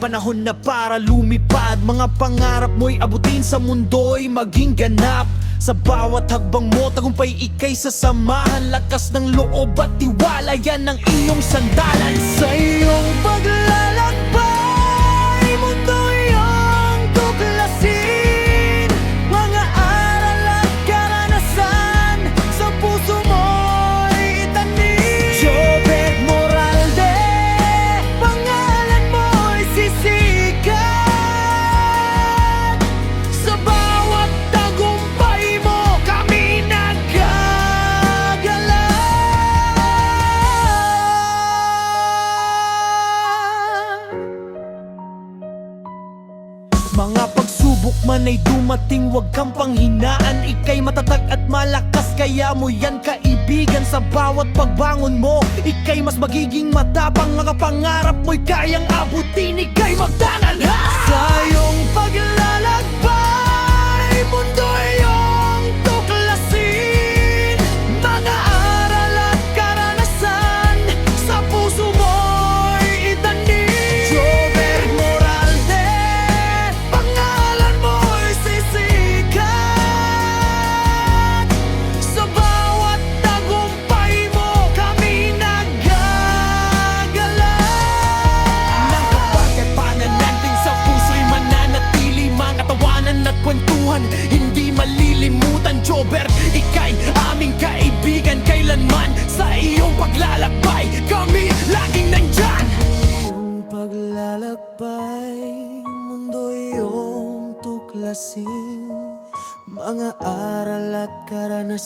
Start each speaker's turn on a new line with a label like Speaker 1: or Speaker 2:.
Speaker 1: panahon na para lumipad. Mga pangarap mo'y abutin, sa mundo'y maging ganap. Sa bawat hagbang mo, tagumpay ika'y sasamahan. Lakas ng loob at tiwala, yan ang iyong sandalan. Sa iyong paglalakbay, mundo'y iyong tuklasin. Mga aral at karanasan, sa puso mo'y itanim. Jobert Moralde, pangalan mo'y sisikat. Sa bawat tagumpay mo, kami nagagala. Mga pagsubok man ay dumating, huwag kang panghinaan. Ika'y matatag at malakas, kaya mo yan kaibigan. Sa bawat pagbangon mo, ika'y mas magiging matapang. Mga pangarap mo'y kayang abutin, ika'y magdangal ha! Sa iyong paglalakbay, mundo'y iyong tuklasin. Mga aral at karanasan, sa puso mo'y itanim. Jobert Moralde, pangalan mo'y sisikat. Sa bawat tagumpay mo, kami nagagala. Nang kapag at pananalig sa puso'y mananatili. Mga tawanan at kwentuhan, hindi malilimutan. Jobert, ika'y aming kaibigan kailanman. Sa iyong paglalakbay, kami laging nandyan. Iyong paglalakbay, mundo'y iyong tuklasin. Mga aral at karanasan,